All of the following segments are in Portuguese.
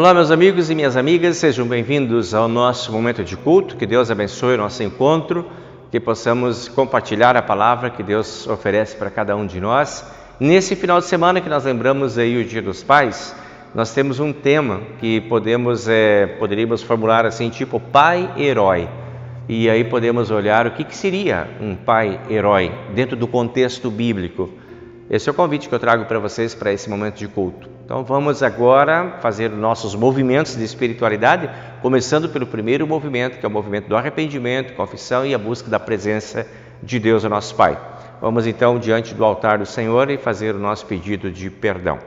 Olá, meus amigos e minhas amigas, sejam bem-vindos ao nosso momento de culto. Que Deus abençoe o nosso encontro, que possamos compartilhar a palavra que Deus oferece para cada um de nós. Nesse final de semana que nós lembramos aí o Dia dos Pais, nós temos um tema que poderíamos formular assim, tipo pai herói. E aí podemos olhar o que seria um pai herói dentro do contexto bíblico. Esse é o convite que eu trago para vocês para esse momento de culto. Então vamos agora fazer nossos movimentos de espiritualidade, começando pelo primeiro movimento, que é o movimento do arrependimento, confissão e a busca da presença de Deus, o nosso Pai. Vamos então diante do altar do Senhor e fazer o nosso pedido de perdão.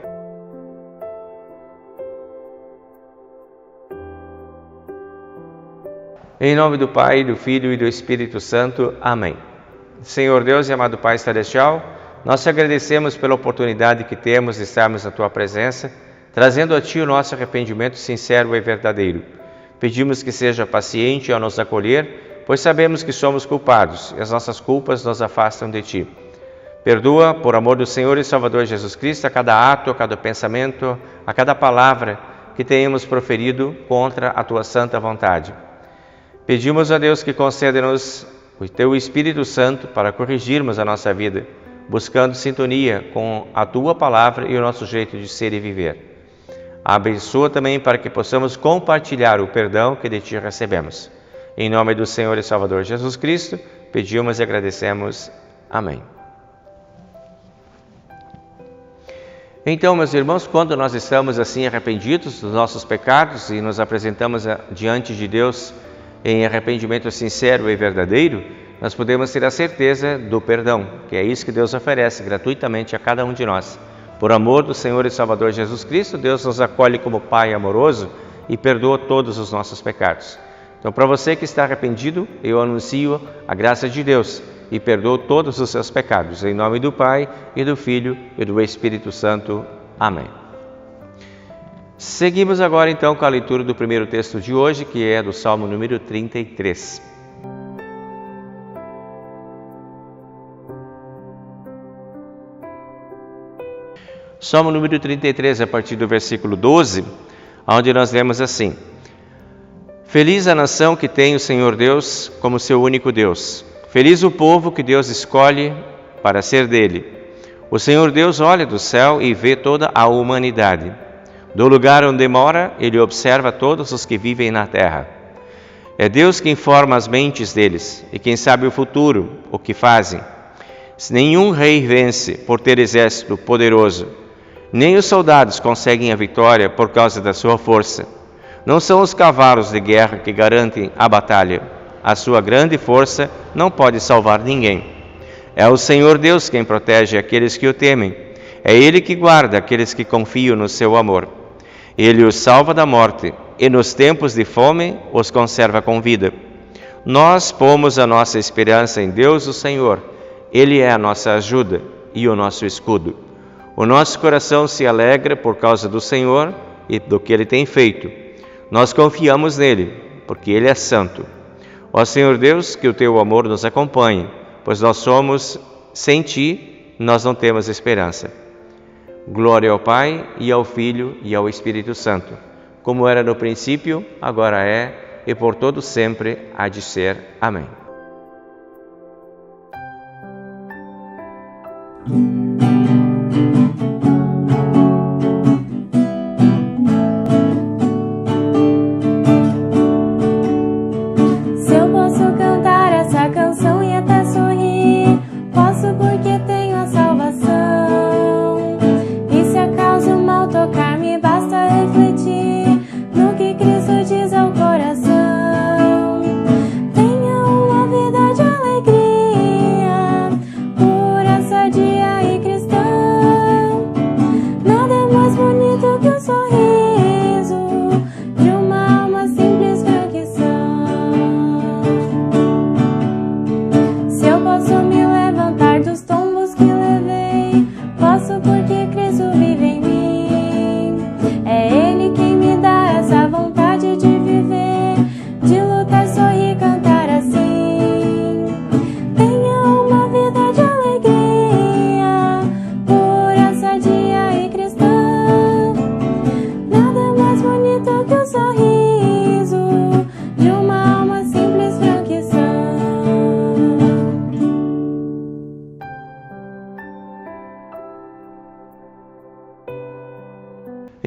Em nome do Pai, do Filho e do Espírito Santo. Amém. Senhor Deus e amado Pai Celestial, nós te agradecemos pela oportunidade que temos de estarmos na Tua presença, trazendo a Ti o nosso arrependimento sincero e verdadeiro. Pedimos que seja paciente ao nos acolher, pois sabemos que somos culpados e as nossas culpas nos afastam de Ti. Perdoa, por amor do Senhor e Salvador Jesus Cristo, a cada ato, a cada pensamento, a cada palavra que tenhamos proferido contra a Tua santa vontade. Pedimos a Deus que conceda-nos o Teu Espírito Santo para corrigirmos a nossa vida, buscando sintonia com a Tua Palavra e o nosso jeito de ser e viver. Abençoa também para que possamos compartilhar o perdão que de Ti recebemos. Em nome do Senhor e Salvador Jesus Cristo, pedimos e agradecemos. Amém. Então, meus irmãos, quando nós estamos assim arrependidos dos nossos pecados e nos apresentamos diante de Deus em arrependimento sincero e verdadeiro, nós podemos ter a certeza do perdão, que é isso que Deus oferece gratuitamente a cada um de nós. Por amor do Senhor e Salvador Jesus Cristo, Deus nos acolhe como Pai amoroso e perdoa todos os nossos pecados. Então, para você que está arrependido, eu anuncio a graça de Deus e perdoo todos os seus pecados. Em nome do Pai, e do Filho, e do Espírito Santo. Amém. Seguimos agora então com a leitura do primeiro texto de hoje, que é do Salmo número 33. Salmo número 33, a partir do versículo 12, onde nós lemos assim: Feliz a nação que tem o Senhor Deus como seu único Deus. Feliz o povo que Deus escolhe para ser dele. O Senhor Deus olha do céu e vê toda a humanidade. Do lugar onde mora, Ele observa todos os que vivem na terra. É Deus quem forma as mentes deles e quem sabe o futuro, o que fazem. Nenhum rei vence por ter exército poderoso. Nem os soldados conseguem a vitória por causa da sua força. Não são os cavalos de guerra que garantem a batalha. A sua grande força não pode salvar ninguém. É o Senhor Deus quem protege aqueles que o temem. É Ele que guarda aqueles que confiam no seu amor. Ele os salva da morte e nos tempos de fome os conserva com vida. Nós pomos a nossa esperança em Deus, o Senhor. Ele é a nossa ajuda e o nosso escudo. O nosso coração se alegra por causa do Senhor e do que Ele tem feito. Nós confiamos nele, porque Ele é santo. Ó Senhor Deus, que o Teu amor nos acompanhe, pois nós somos sem Ti, nós não temos esperança. Glória ao Pai, e ao Filho, e ao Espírito Santo, como era no princípio, agora é, e por todo sempre há de ser. Amém. Dia e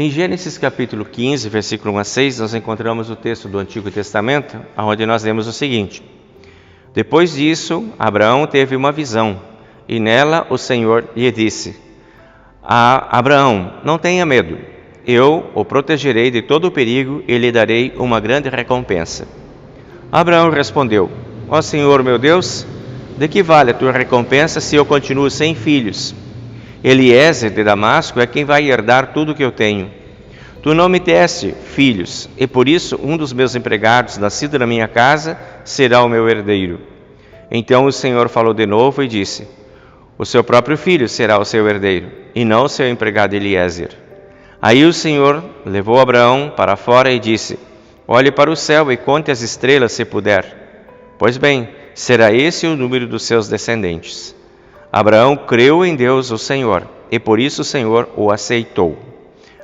Em Gênesis capítulo 15, versículo 1 a 6, nós encontramos o texto do Antigo Testamento, onde nós lemos o seguinte: Depois disso, Abraão teve uma visão, e nela o Senhor lhe disse: Abraão, não tenha medo, eu o protegerei de todo o perigo e lhe darei uma grande recompensa. Abraão respondeu: Ó Senhor meu Deus, de que vale a tua recompensa se eu continuo sem filhos? Eliezer de Damasco é quem vai herdar tudo o que eu tenho. Tu não me deste filhos, e por isso um dos meus empregados, nascido na minha casa, será o meu herdeiro. Então o Senhor falou de novo e disse: O seu próprio filho será o seu herdeiro, e não o seu empregado Eliezer. Aí o Senhor levou Abraão para fora e disse: Olhe para o céu e conte as estrelas se puder. Pois bem, será esse o número dos seus descendentes. Abraão creu em Deus, o Senhor, e por isso o Senhor o aceitou.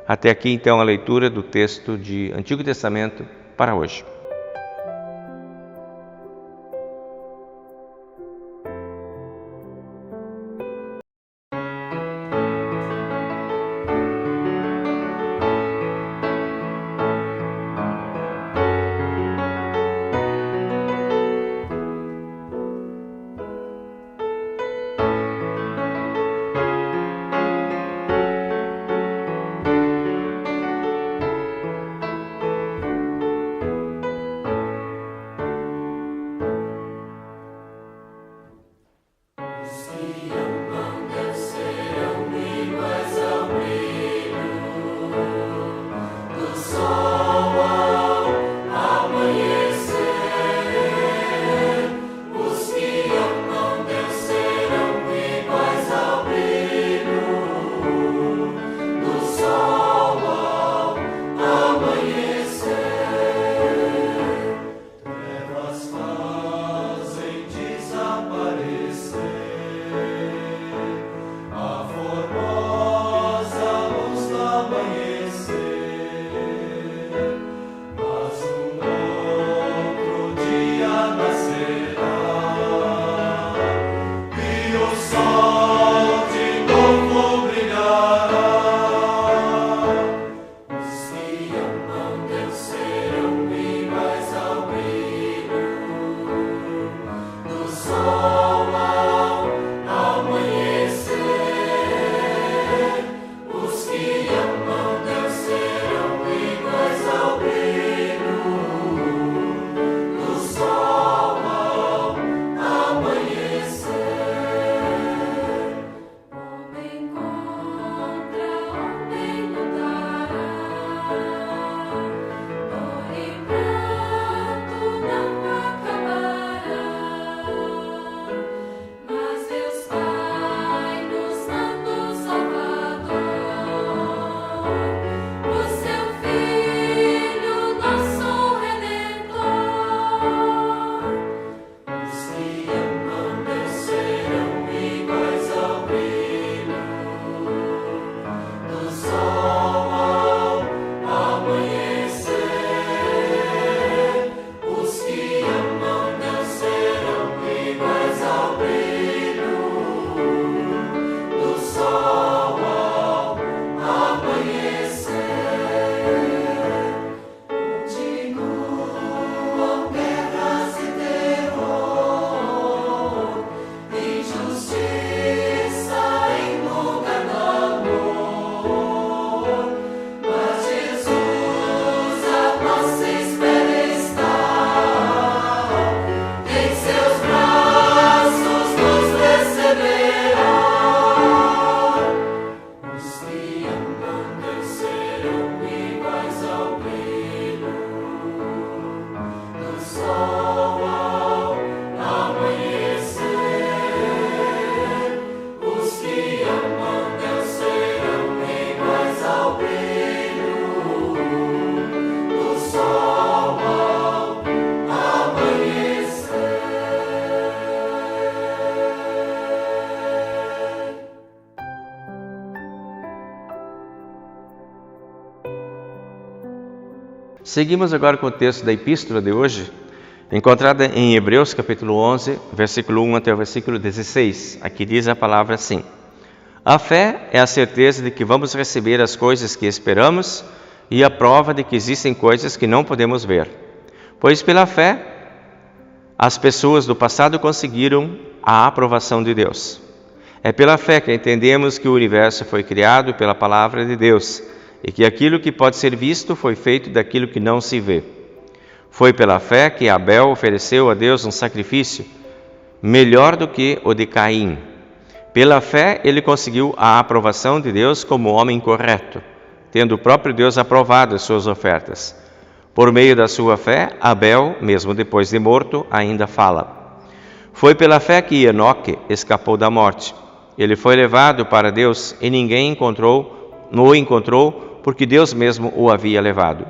Até aqui, então, a leitura do texto de Antigo Testamento para hoje. Seguimos agora com o texto da epístola de hoje, encontrada em Hebreus capítulo 11, versículo 1 até o versículo 16. Aqui diz a palavra assim: A fé é a certeza de que vamos receber as coisas que esperamos e a prova de que existem coisas que não podemos ver. Pois pela fé, as pessoas do passado conseguiram a aprovação de Deus. É pela fé que entendemos que o universo foi criado pela palavra de Deus e que aquilo que pode ser visto foi feito daquilo que não se vê. Foi pela fé que Abel ofereceu a Deus um sacrifício melhor do que o de Caim. Pela fé, ele conseguiu a aprovação de Deus como homem correto, tendo o próprio Deus aprovado as suas ofertas. Por meio da sua fé, Abel, mesmo depois de morto, ainda fala. Foi pela fé que Enoque escapou da morte. Ele foi levado para Deus e ninguém o encontrou, porque Deus mesmo o havia levado.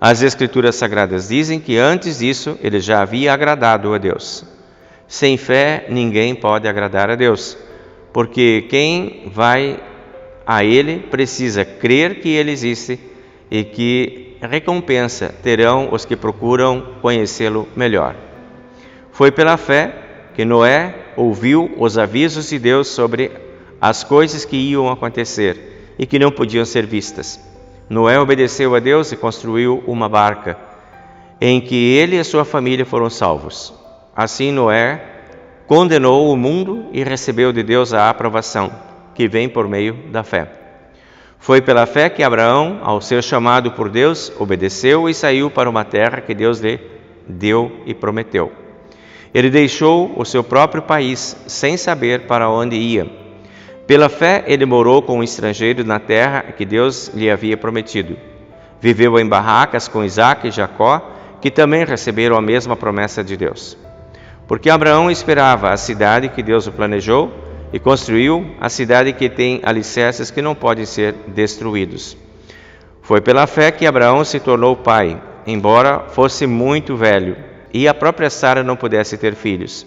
As Escrituras Sagradas dizem que antes disso ele já havia agradado a Deus. Sem fé, ninguém pode agradar a Deus, porque quem vai a Ele precisa crer que Ele existe e que recompensa terão os que procuram conhecê-lo melhor. Foi pela fé que Noé ouviu os avisos de Deus sobre as coisas que iam acontecer e que não podiam ser vistas. Noé obedeceu a Deus e construiu uma barca, em que ele e sua família foram salvos. Assim Noé condenou o mundo e recebeu de Deus a aprovação, que vem por meio da fé. Foi pela fé que Abraão, ao ser chamado por Deus, obedeceu e saiu para uma terra que Deus lhe deu e prometeu. Ele deixou o seu próprio país sem saber para onde ia. Pela fé, ele morou com um estrangeiro na terra que Deus lhe havia prometido. Viveu em barracas com Isaque e Jacó, que também receberam a mesma promessa de Deus. Porque Abraão esperava a cidade que Deus o planejou e construiu, a cidade que tem alicerces que não podem ser destruídos. Foi pela fé que Abraão se tornou pai, embora fosse muito velho e a própria Sara não pudesse ter filhos.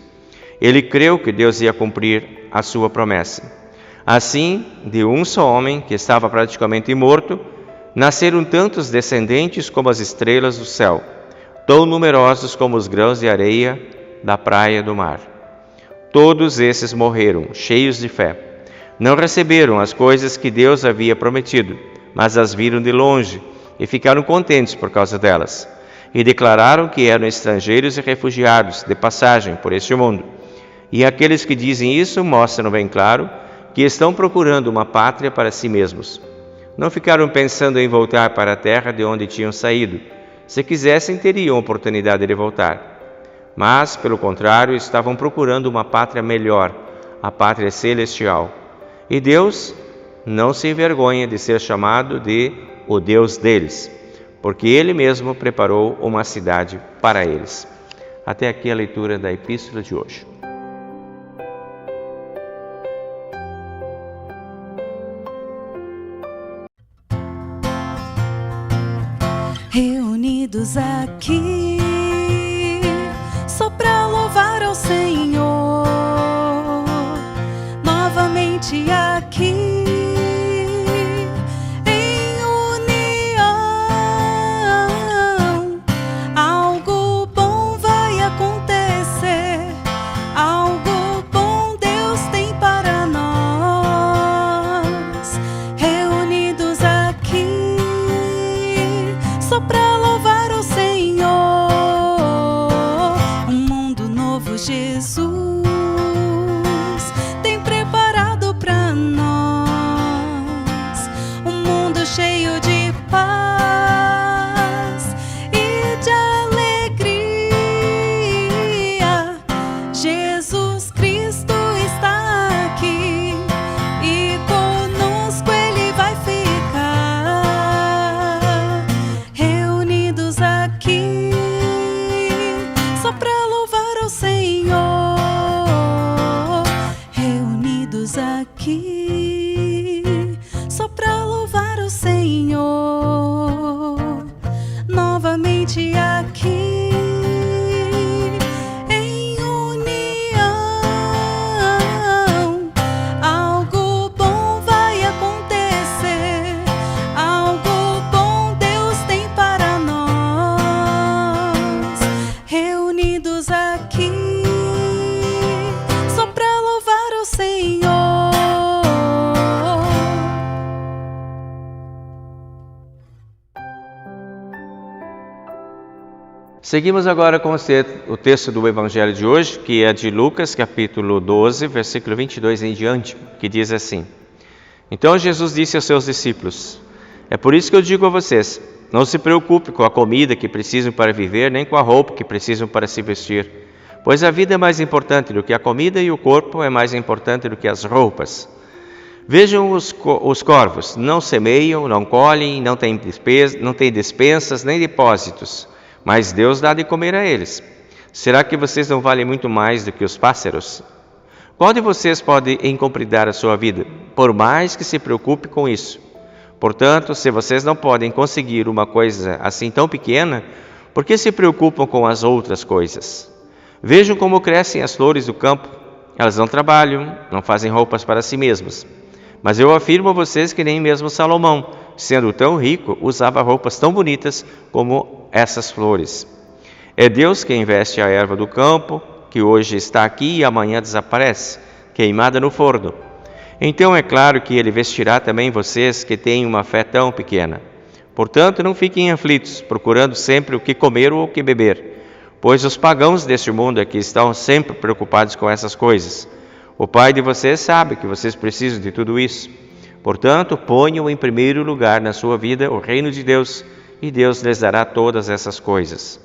Ele creu que Deus ia cumprir a sua promessa. Assim, de um só homem, que estava praticamente morto, nasceram tantos descendentes como as estrelas do céu, tão numerosos como os grãos de areia da praia do mar. Todos esses morreram, cheios de fé. Não receberam as coisas que Deus havia prometido, mas as viram de longe e ficaram contentes por causa delas. E declararam que eram estrangeiros e refugiados de passagem por este mundo. E aqueles que dizem isso mostram bem claro que estão procurando uma pátria para si mesmos. Não ficaram pensando em voltar para a terra de onde tinham saído. Se quisessem, teriam oportunidade de voltar. Mas, pelo contrário, estavam procurando uma pátria melhor, a pátria celestial. E Deus não se envergonha de ser chamado de o Deus deles, porque Ele mesmo preparou uma cidade para eles. Até aqui a leitura da epístola de hoje. Reunidos aqui, só para louvar ao Senhor, novamente aqui, em união. Algo bom vai acontecer, algo bom Deus tem para nós. Reunidos aqui, só para louvar ao Senhor. Jesus tem preparado para nós um mundo cheio de paz e de alegria. Jesus Cristo está aqui e conosco Ele vai ficar. Reunidos aqui, só para louvar ao Senhor. Seguimos agora com o texto do Evangelho de hoje, que é de Lucas, capítulo 12, versículo 22 em diante, que diz assim: Então Jesus disse aos seus discípulos: É por isso que eu digo a vocês, não se preocupe com a comida que precisam para viver, nem com a roupa que precisam para se vestir. Pois a vida é mais importante do que a comida e o corpo é mais importante do que as roupas. Vejam os corvos, não semeiam, não colhem, não têm despensas nem depósitos, mas Deus dá de comer a eles. Será que vocês não valem muito mais do que os pássaros? Qual de vocês pode encompridar a sua vida, por mais que se preocupe com isso? Portanto, se vocês não podem conseguir uma coisa assim tão pequena, por que se preocupam com as outras coisas? Vejam como crescem as flores do campo. Elas não trabalham, não fazem roupas para si mesmas. Mas eu afirmo a vocês que nem mesmo Salomão, sendo tão rico, usava roupas tão bonitas como essas flores. É Deus quem veste a erva do campo, que hoje está aqui e amanhã desaparece, queimada no forno. Então é claro que Ele vestirá também vocês que têm uma fé tão pequena. Portanto, não fiquem aflitos, procurando sempre o que comer ou o que beber, pois os pagãos deste mundo aqui estão sempre preocupados com essas coisas. O Pai de vocês sabe que vocês precisam de tudo isso. Portanto, ponham em primeiro lugar na sua vida o reino de Deus, e Deus lhes dará todas essas coisas.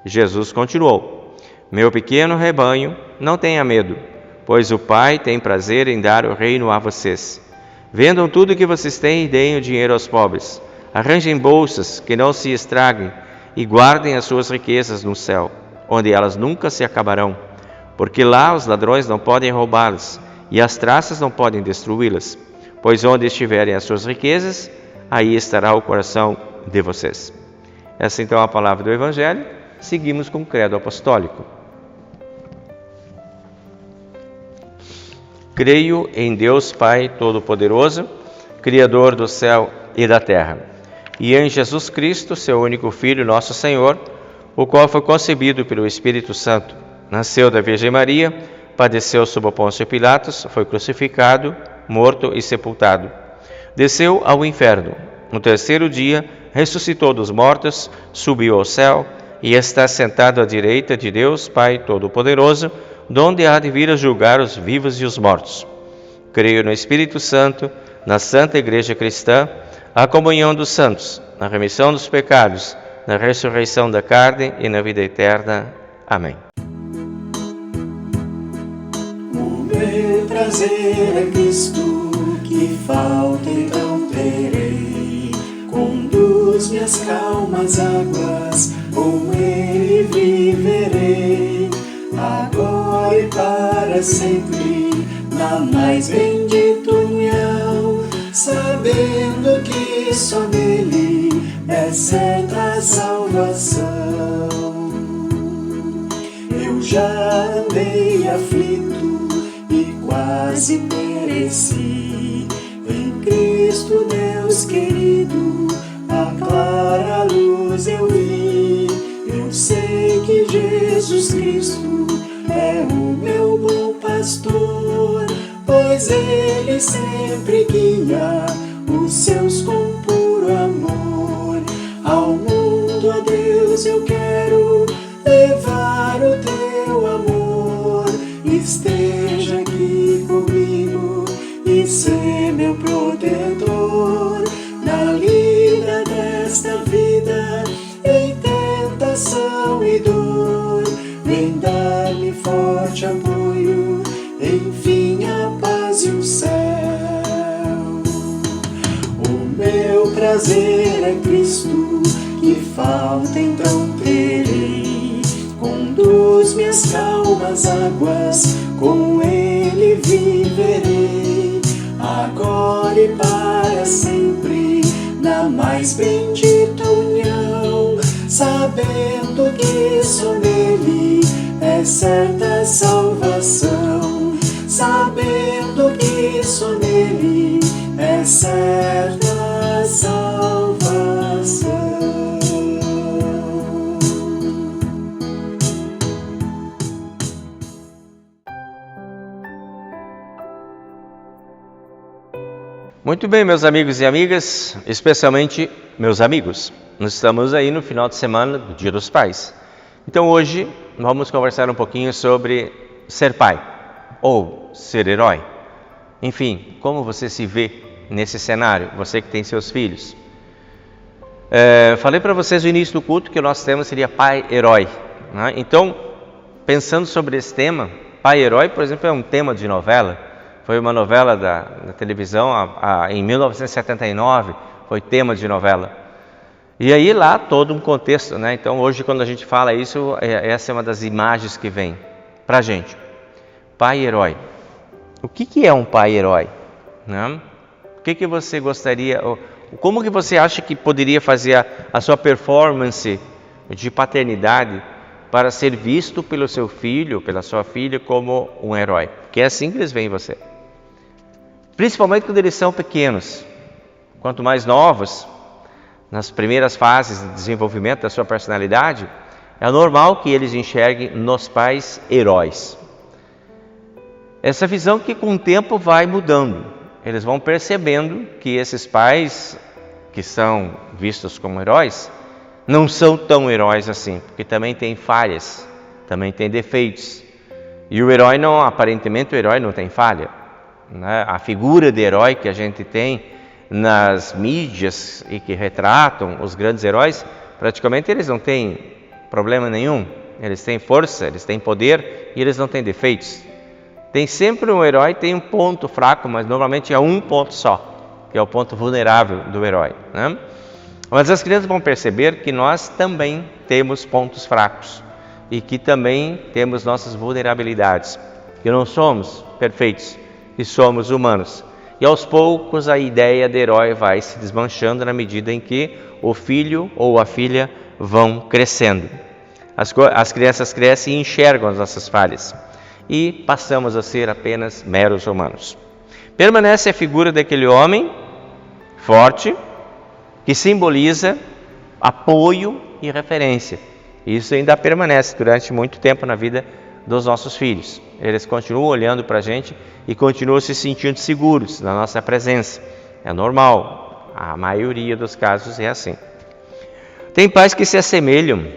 Jesus continuou: Meu pequeno rebanho, não tenha medo, pois o Pai tem prazer em dar o reino a vocês. Vendam tudo o que vocês têm e deem o dinheiro aos pobres. Arranjem bolsas que não se estraguem e guardem as suas riquezas no céu, onde elas nunca se acabarão, porque lá os ladrões não podem roubá-las e as traças não podem destruí-las, pois onde estiverem as suas riquezas, aí estará o coração de vocês. Essa então é a palavra do Evangelho. Seguimos com o credo apostólico. Creio em Deus Pai Todo-Poderoso, Criador do céu e da terra, e em Jesus Cristo, seu único Filho, nosso Senhor, o qual foi concebido pelo Espírito Santo, nasceu da Virgem Maria, padeceu sob Pôncio Pilatos, foi crucificado, morto e sepultado. Desceu ao inferno. No terceiro dia, ressuscitou dos mortos, subiu ao céu e está sentado à direita de Deus Pai Todo-Poderoso, donde há de vir a julgar os vivos e os mortos. Creio no Espírito Santo, na Santa Igreja Cristã, a comunhão dos santos, na remissão dos pecados, na ressurreição da carne e na vida eterna. Amém. O meu prazer é Cristo, que falta então terei. Conduz minhas calmas águas, com Ele viverei. Agora e para sempre, na mais bendita união, sabendo que só nele é certa a salvação. Eu já andei aflito e quase pereci. Em Cristo Deus querido, a clara luz eu vi. Eu sei que Jesus Cristo é o meu bom pastor, pois Ele sempre guia os seus com puro amor. Ao mundo, a Deus, eu quero levar o teu amor. Esteja aqui comigo e ser meu protetor. Na lida desta vida, em tentação e dor, vem dar-me forte apoio, enfim a paz e o céu. O meu prazer é Cristo, que falta então terei. Conduz minhas calmas águas, com Ele viverei. Agora e para sempre, na mais bendita união, sabendo que só nele é certa a salvação. Sabendo que só nele é certa a salvação. Muito bem, meus amigos e amigas, especialmente meus amigos. Nós estamos aí no final de semana do Dia dos Pais. Então hoje vamos conversar um pouquinho sobre ser pai ou ser herói. Enfim, como você se vê nesse cenário, você que tem seus filhos. Falei para vocês no início do culto que o nosso tema seria pai-herói, né? Então, pensando sobre esse tema, pai-herói, por exemplo, é um tema de novela. Foi uma novela da televisão em 1979, foi tema de novela. E aí lá todo um contexto, né? Então hoje quando a gente fala isso, essa é uma das imagens que vem para a gente. Pai-herói. O que é um pai-herói? Né? O que você gostaria, como que você acha que poderia fazer a sua performance de paternidade para ser visto pelo seu filho, pela sua filha como um herói? Porque é assim que eles veem você. Principalmente quando eles são pequenos. Quanto mais novos, nas primeiras fases de desenvolvimento da sua personalidade, é normal que eles enxerguem nos pais heróis. Essa visão que com o tempo vai mudando. Eles vão percebendo que esses pais que são vistos como heróis não são tão heróis assim, porque também tem falhas, também tem defeitos. E o herói não, aparentemente o herói não tem falha, né? A figura de herói que a gente tem nas mídias e que retratam os grandes heróis, praticamente eles não têm problema nenhum. Eles têm força, eles têm poder e eles não têm defeitos. Tem sempre um herói, tem um ponto fraco, mas normalmente é um ponto só, que é o ponto vulnerável do herói, né? Mas as crianças vão perceber que nós também temos pontos fracos e que também temos nossas vulnerabilidades, que não somos perfeitos e somos humanos. E aos poucos a ideia de herói vai se desmanchando na medida em que o filho ou a filha vão crescendo. As crianças crescem e enxergam as nossas falhas e passamos a ser apenas meros humanos. Permanece a figura daquele homem forte que simboliza apoio e referência. Isso ainda permanece durante muito tempo na vida dos nossos filhos. Eles continuam olhando para a gente e continuam se sentindo seguros na nossa presença. É normal, a maioria dos casos é assim. Tem pais que se assemelham,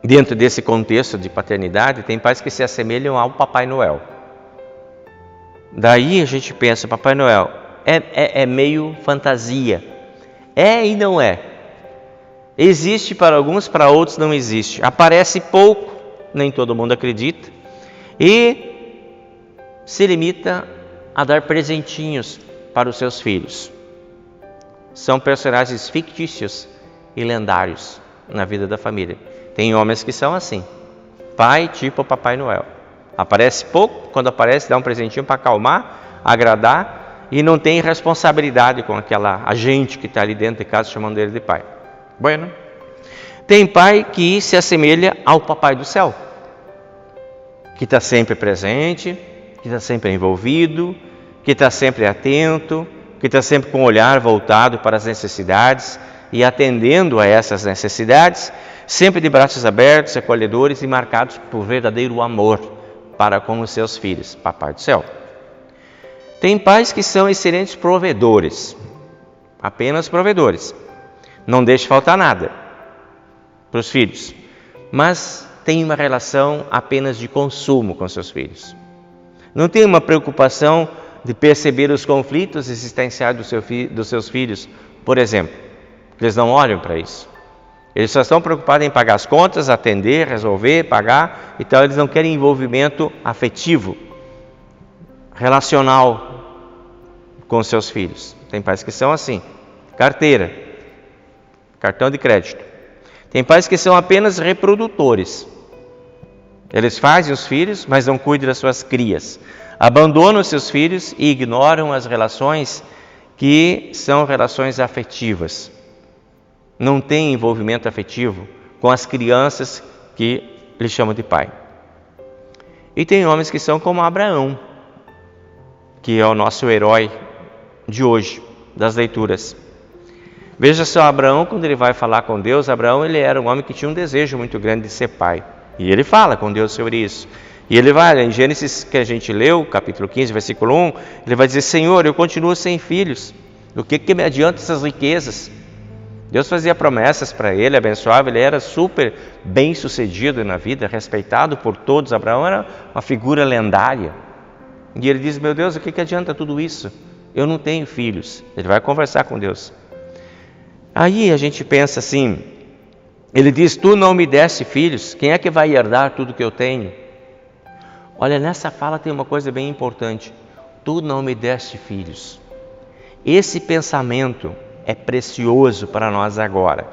dentro desse contexto de paternidade, tem pais que se assemelham ao Papai Noel. Daí a gente pensa, Papai Noel é meio fantasia. É e não é. Existe para alguns, para outros não existe. Aparece pouco, nem todo mundo acredita. E se limita a dar presentinhos para os seus filhos. São personagens fictícios e lendários na vida da família. Tem homens que são assim, pai tipo Papai Noel. Aparece pouco, quando aparece dá um presentinho para acalmar, agradar e não tem responsabilidade com aquela agente que está ali dentro de casa chamando ele de pai. Bueno. Tem pai que se assemelha ao Papai do Céu, que está sempre presente, que está sempre envolvido, que está sempre atento, que está sempre com o olhar voltado para as necessidades e atendendo a essas necessidades, sempre de braços abertos, acolhedores e marcados por verdadeiro amor para com os seus filhos, Papai do Céu. Tem pais que são excelentes provedores, apenas provedores, não deixa faltar nada para os filhos, mas tem uma relação apenas de consumo com seus filhos. Não tem uma preocupação de perceber os conflitos existenciais dos seus filhos, por exemplo. Eles não olham para isso. Eles só estão preocupados em pagar as contas, atender, resolver, pagar. Então eles não querem envolvimento afetivo, relacional com seus filhos. Tem pais que são assim. Carteira, cartão de crédito. Tem pais que são apenas reprodutores. Eles fazem os filhos, mas não cuidam das suas crias. Abandonam os seus filhos e ignoram as relações que são relações afetivas. Não tem envolvimento afetivo com as crianças que eles chamam de pai. E tem homens que são como Abraão, que é o nosso herói de hoje, das leituras. Veja só, Abraão, quando ele vai falar com Deus, Abraão ele era um homem que tinha um desejo muito grande de ser pai. E ele fala com Deus sobre isso. E ele vai, em Gênesis que a gente leu, capítulo 15, versículo 1, ele vai dizer, Senhor, eu continuo sem filhos. Do que me adianta essas riquezas? Deus fazia promessas para ele, abençoava, ele era super bem sucedido na vida, respeitado por todos. Abraão era uma figura lendária. E ele diz, meu Deus, o que adianta tudo isso? Eu não tenho filhos. Ele vai conversar com Deus. Aí a gente pensa assim, ele diz, tu não me deste filhos, quem é que vai herdar tudo que eu tenho? Olha, nessa fala tem uma coisa bem importante, tu não me deste filhos. Esse pensamento é precioso para nós agora.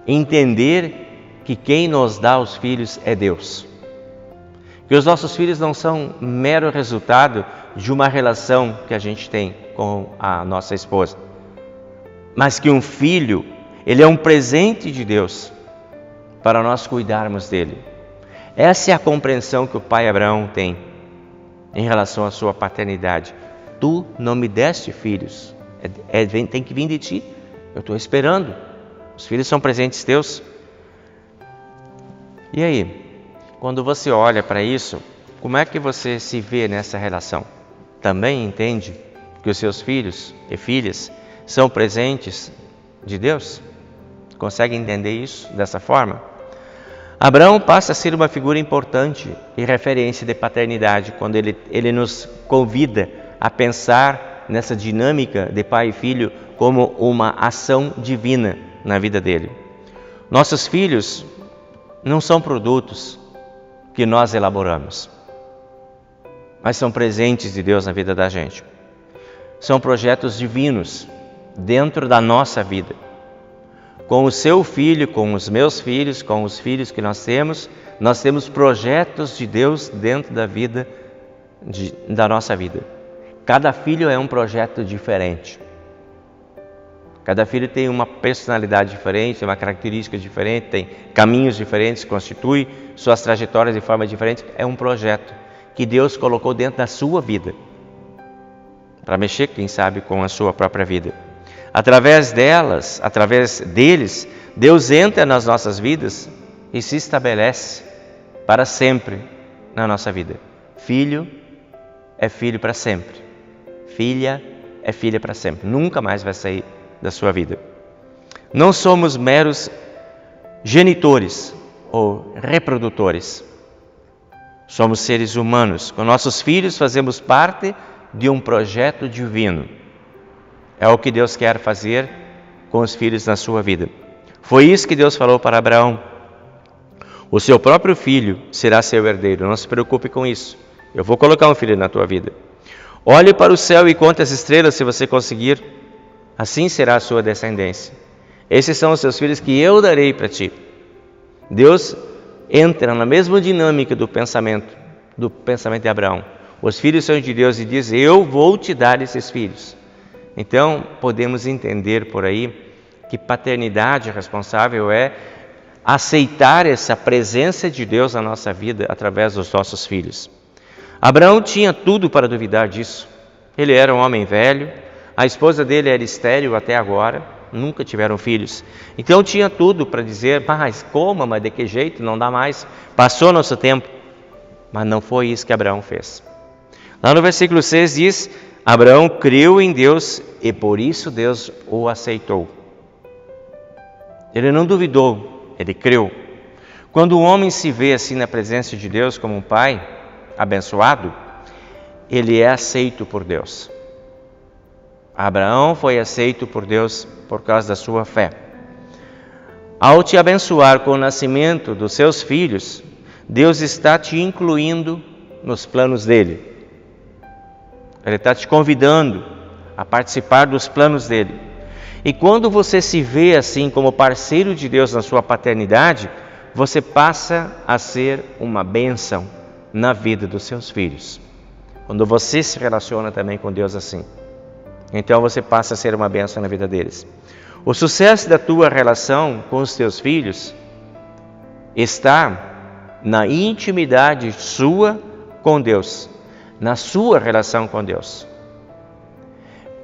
Entender que quem nos dá os filhos é Deus. Que os nossos filhos não são mero resultado de uma relação que a gente tem com a nossa esposa. Mas que um filho, ele é um presente de Deus para nós cuidarmos dele. Essa é a compreensão que o pai Abraão tem em relação à sua paternidade. Tu não me deste filhos, tem que vir de ti, eu estou esperando. Os filhos são presentes teus. E aí, quando você olha para isso, como é que você se vê nessa relação? Também entende que os seus filhos e filhas são presentes de Deus? Consegue entender isso dessa forma? Abraão passa a ser uma figura importante e referência de paternidade, quando ele nos convida a pensar nessa dinâmica de pai e filho como uma ação divina na vida dele. Nossos filhos não são produtos que nós elaboramos, mas são presentes de Deus na vida da gente. São projetos divinos dentro da nossa vida. Com o seu filho, com os meus filhos, com os filhos que nós temos projetos de Deus dentro da vida, da nossa vida. Cada filho é um projeto diferente. Cada filho tem uma personalidade diferente, uma característica diferente, tem caminhos diferentes, constitui suas trajetórias de forma diferente. É um projeto que Deus colocou dentro da sua vida, para mexer, quem sabe, com a sua própria vida. Através deles, Deus entra nas nossas vidas e se estabelece para sempre na nossa vida. Filho é filho para sempre. Filha é filha para sempre. Nunca mais vai sair da sua vida. Não somos meros genitores ou reprodutores. Somos seres humanos. Com nossos filhos fazemos parte de um projeto divino. É o que Deus quer fazer com os filhos na sua vida. Foi isso que Deus falou para Abraão. O seu próprio filho será seu herdeiro. Não se preocupe com isso. Eu vou colocar um filho na tua vida. Olhe para o céu e conte as estrelas se você conseguir. Assim será a sua descendência. Esses são os seus filhos que eu darei para ti. Deus entra na mesma dinâmica do pensamento de Abraão. Os filhos são de Deus e diz, eu vou te dar esses filhos. Então, podemos entender por aí que paternidade responsável é aceitar essa presença de Deus na nossa vida através dos nossos filhos. Abraão tinha tudo para duvidar disso. Ele era um homem velho, a esposa dele era estéril até agora, nunca tiveram filhos. Então tinha tudo para dizer, mas como, mas de que jeito, não dá mais. Passou nosso tempo, mas não foi isso que Abraão fez. Lá no versículo 6 diz, Abraão creu em Deus e por isso Deus o aceitou. Ele não duvidou, ele creu. Quando o homem se vê assim na presença de Deus como um pai abençoado, ele é aceito por Deus. Abraão foi aceito por Deus por causa da sua fé. Ao te abençoar com o nascimento dos seus filhos, Deus está te incluindo nos planos dele. Ele está te convidando a participar dos planos dele. E quando você se vê assim como parceiro de Deus na sua paternidade, você passa a ser uma bênção na vida dos seus filhos. Quando você se relaciona também com Deus assim, então você passa a ser uma bênção na vida deles. O sucesso da tua relação com os teus filhos está na intimidade sua com Deus, na sua relação com Deus.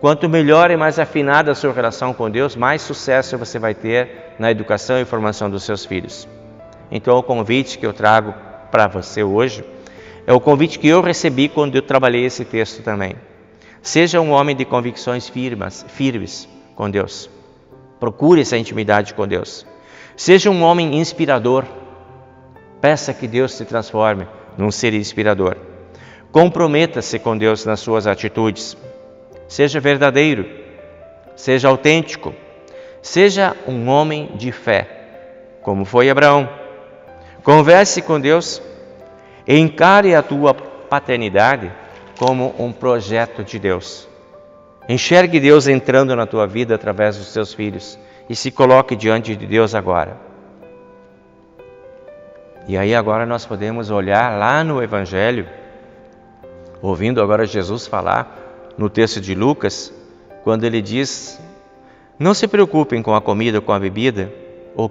Quanto melhor e mais afinada a sua relação com Deus, mais sucesso você vai ter na educação e formação dos seus filhos. Então o convite que eu trago para você hoje é o convite que eu recebi quando eu trabalhei esse texto também. Seja um homem de convicções firmes com Deus. Procure essa intimidade com Deus. Seja um homem inspirador. Peça que Deus te transforme num ser inspirador. Comprometa-se com Deus nas suas atitudes. Seja verdadeiro. Seja autêntico. Seja um homem de fé, como foi Abraão. Converse com Deus. Encare a tua paternidade como um projeto de Deus. Enxergue Deus entrando na tua vida através dos teus filhos e se coloque diante de Deus agora. E aí agora nós podemos olhar lá no Evangelho, ouvindo agora Jesus falar no texto de Lucas, quando ele diz: não se preocupem com a comida, com a bebida, ou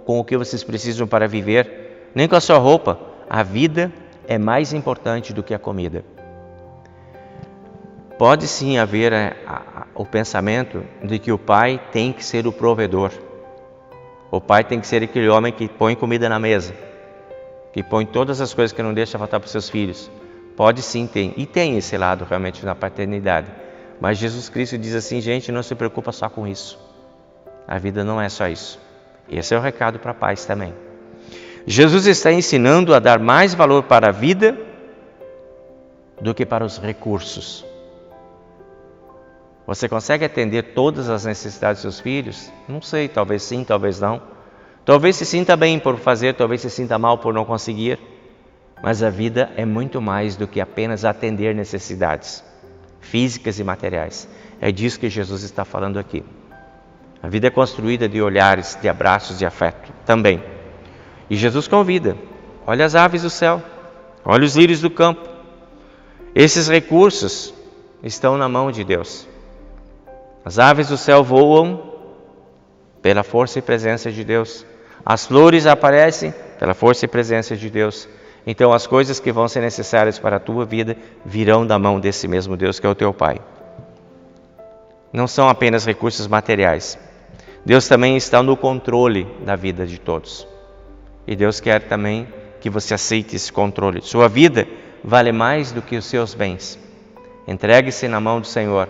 com o que vocês precisam para viver, nem com a sua roupa. A vida é mais importante do que a comida. Pode sim haver o pensamento de que o pai tem que ser o provedor. O pai tem que ser aquele homem que põe comida na mesa, que põe todas as coisas que não deixa faltar para os seus filhos. Pode sim, tem. E tem esse lado realmente na paternidade. Mas Jesus Cristo diz assim: gente, não se preocupa só com isso. A vida não é só isso. Esse é o recado para pais também. Jesus está ensinando a dar mais valor para a vida do que para os recursos. Você consegue atender todas as necessidades dos seus filhos? Não sei, talvez sim, talvez não. Talvez se sinta bem por fazer, talvez se sinta mal por não conseguir. Mas a vida é muito mais do que apenas atender necessidades físicas e materiais. É disso que Jesus está falando aqui. A vida é construída de olhares, de abraços, de afeto também. E Jesus convida: olha as aves do céu, olha os lírios do campo. Esses recursos estão na mão de Deus. As aves do céu voam pela força e presença de Deus. As flores aparecem pela força e presença de Deus. Então as coisas que vão ser necessárias para a tua vida virão da mão desse mesmo Deus que é o teu Pai. Não são apenas recursos materiais. Deus também está no controle da vida de todos. E Deus quer também que você aceite esse controle. Sua vida vale mais do que os seus bens. Entregue-se na mão do Senhor.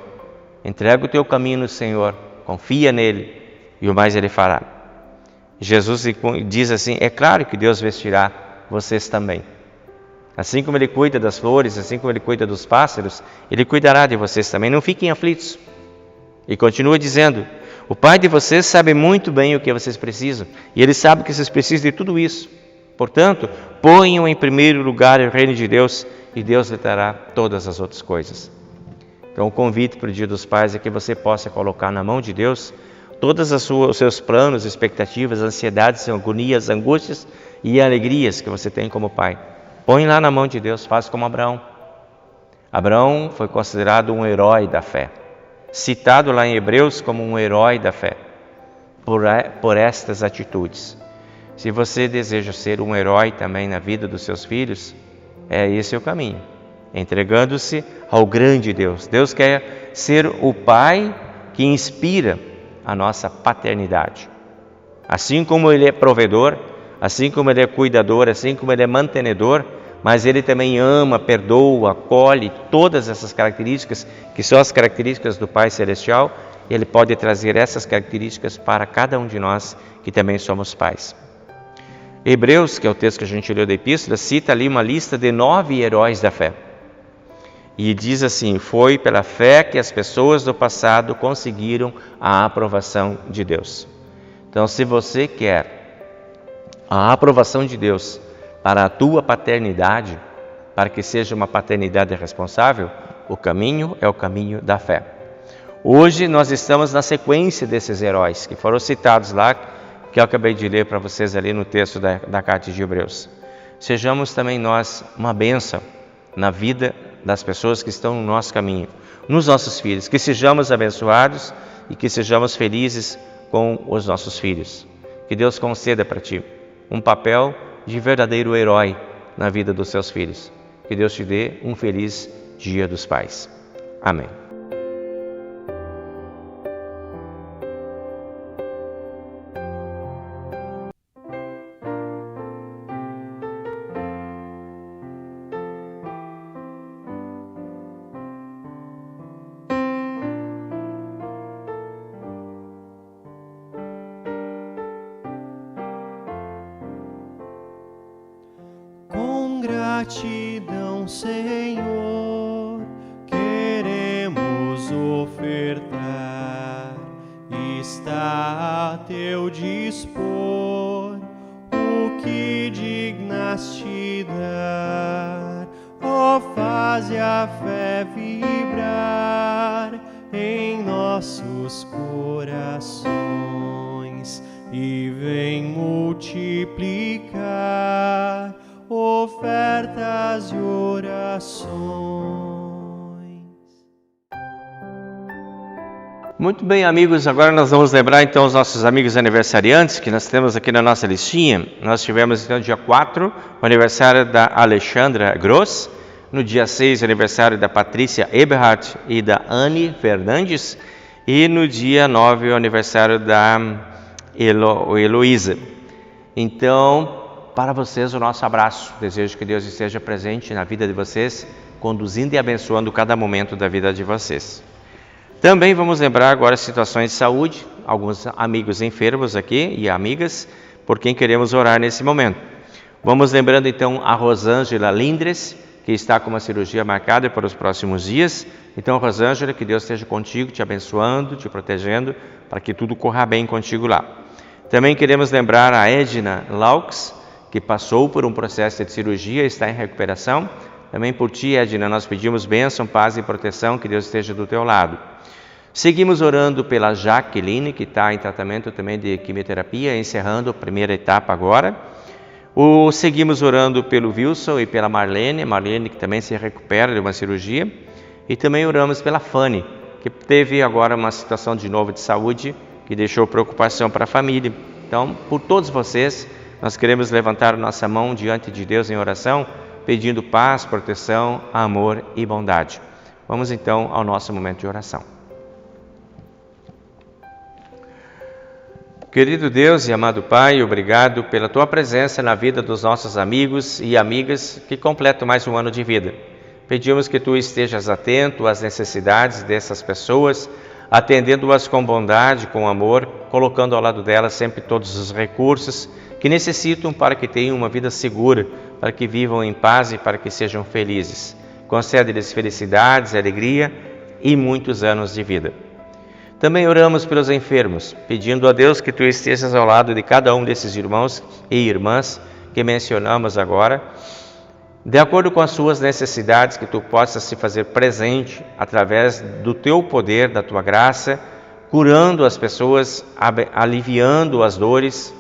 Entrega o teu caminho no Senhor. Confia nele e o mais Ele fará. Jesus diz assim: é claro que Deus vestirá vocês também. Assim como Ele cuida das flores, assim como Ele cuida dos pássaros, Ele cuidará de vocês também. Não fiquem aflitos. E continua dizendo: o Pai de vocês sabe muito bem o que vocês precisam. E Ele sabe que vocês precisam de tudo isso. Portanto, ponham em primeiro lugar o reino de Deus e Deus lhe dará todas as outras coisas. Então o convite para o Dia dos Pais é que você possa colocar na mão de Deus todos os seus planos, expectativas, ansiedades, agonias, angústias e alegrias que você tem como pai. Põe lá na mão de Deus, faz como Abraão. Abraão foi considerado um herói da fé, citado lá em Hebreus como um herói da fé, por estas atitudes. Se você deseja ser um herói também na vida dos seus filhos, esse é o caminho, entregando-se ao grande Deus. Deus quer ser o Pai que inspira a nossa paternidade. Assim como Ele é provedor, assim como Ele é cuidador, assim como Ele é mantenedor, mas Ele também ama, perdoa, acolhe, todas essas características que são as características do Pai Celestial. Ele pode trazer essas características para cada um de nós que também somos pais. Hebreus, que é o texto que a gente leu da Epístola, cita ali uma lista de 9 heróis da fé. E diz assim: foi pela fé que as pessoas do passado conseguiram a aprovação de Deus. Então, se você quer a aprovação de Deus para a tua paternidade, para que seja uma paternidade responsável, o caminho é o caminho da fé. Hoje nós estamos na sequência desses heróis que foram citados lá, que eu acabei de ler para vocês ali no texto da carta de Hebreus. Sejamos também nós uma bênção na vida das pessoas que estão no nosso caminho, nos nossos filhos, que sejamos abençoados e que sejamos felizes com os nossos filhos. Que Deus conceda para ti um papel de verdadeiro herói na vida dos seus filhos. Que Deus te dê um feliz Dia dos Pais. Amém. Com gratidão, Senhor, queremos ofertar. Está a teu dispor o que dignaste dar. Ó, faze a fé vibrar em nossos corações e vem multiplicar ofertas e orações. Muito bem, amigos, agora nós vamos lembrar então os nossos amigos aniversariantes que nós temos aqui na nossa listinha. Nós tivemos então dia 4 o aniversário da Alexandra Gross, no dia 6 o aniversário da Patrícia Eberhardt e da Anne Fernandes, e no dia 9 o aniversário da Heloísa. Então, para vocês o nosso abraço, desejo que Deus esteja presente na vida de vocês, conduzindo e abençoando cada momento da vida de vocês. Também vamos lembrar agora situações de saúde, alguns amigos enfermos aqui e amigas, por quem queremos orar nesse momento. Vamos lembrando então a Rosângela Lindres, que está com uma cirurgia marcada para os próximos dias. Então, Rosângela, que Deus esteja contigo, te abençoando, te protegendo, para que tudo corra bem contigo lá. Também queremos lembrar a Edna Laux, que passou por um processo de cirurgia e está em recuperação. Também por ti, Edna, nós pedimos bênção, paz e proteção, que Deus esteja do teu lado. Seguimos orando pela Jaqueline, que está em tratamento também de quimioterapia, encerrando a primeira etapa agora. Seguimos orando pelo Wilson e pela Marlene, que também se recupera de uma cirurgia. E também oramos pela Fanny, que teve agora uma situação de novo de saúde, que deixou preocupação para a família. Então, por todos vocês, nós queremos levantar nossa mão diante de Deus em oração, pedindo paz, proteção, amor e bondade. Vamos então ao nosso momento de oração. Querido Deus e amado Pai, obrigado pela Tua presença na vida dos nossos amigos e amigas que completam mais um ano de vida. Pedimos que Tu estejas atento às necessidades dessas pessoas, atendendo-as com bondade, com amor, colocando ao lado delas sempre todos os recursos que necessitam para que tenham uma vida segura, para que vivam em paz e para que sejam felizes. Concede-lhes felicidades, alegria e muitos anos de vida. Também oramos pelos enfermos, pedindo a Deus que Tu estejas ao lado de cada um desses irmãos e irmãs que mencionamos agora, de acordo com as suas necessidades, que Tu possas se fazer presente através do Teu poder, da Tua graça, curando as pessoas, aliviando as dores,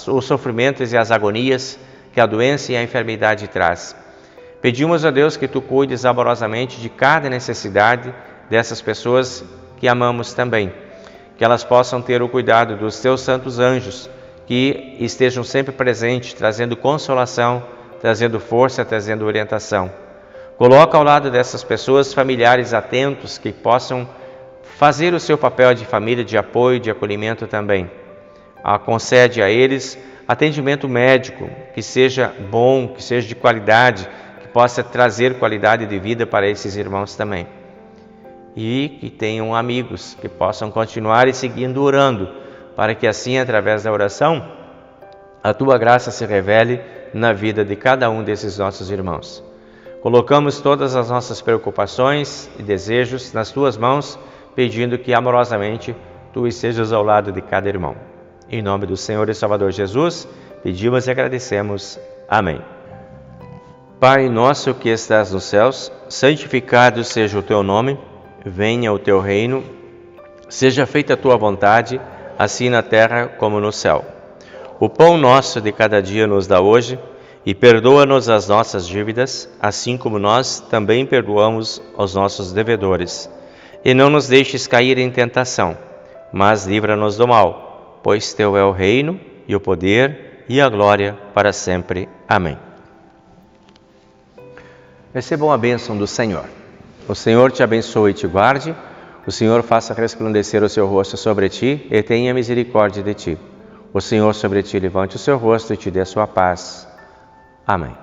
os sofrimentos e as agonias que a doença e a enfermidade traz. Pedimos a Deus que Tu cuides amorosamente de cada necessidade dessas pessoas que amamos também, que elas possam ter o cuidado dos Teus santos anjos, que estejam sempre presentes, trazendo consolação, trazendo força, trazendo orientação. Coloca ao lado dessas pessoas familiares atentos, que possam fazer o seu papel de família, de apoio, de acolhimento também. Concede a eles atendimento médico, que seja bom, que seja de qualidade, que possa trazer qualidade de vida para esses irmãos também. E que tenham amigos que possam continuar e seguindo orando, para que assim, através da oração, a Tua graça se revele na vida de cada um desses nossos irmãos. Colocamos todas as nossas preocupações e desejos nas Tuas mãos, pedindo que amorosamente Tu estejas ao lado de cada irmão. Em nome do Senhor e Salvador Jesus, pedimos e agradecemos. Amém. Pai nosso que estás nos céus, santificado seja o Teu nome. Venha o Teu reino, seja feita a Tua vontade, assim na terra como no céu. O pão nosso de cada dia nos dá hoje, e perdoa-nos as nossas dívidas, assim como nós também perdoamos aos nossos devedores. E não nos deixes cair em tentação, mas livra-nos do mal, pois Teu é o reino, e o poder, e a glória para sempre. Amém. Recebam a bênção do Senhor. O Senhor te abençoe e te guarde, o Senhor faça resplandecer o seu rosto sobre ti e tenha misericórdia de ti. O Senhor sobre ti levante o seu rosto e te dê a sua paz. Amém.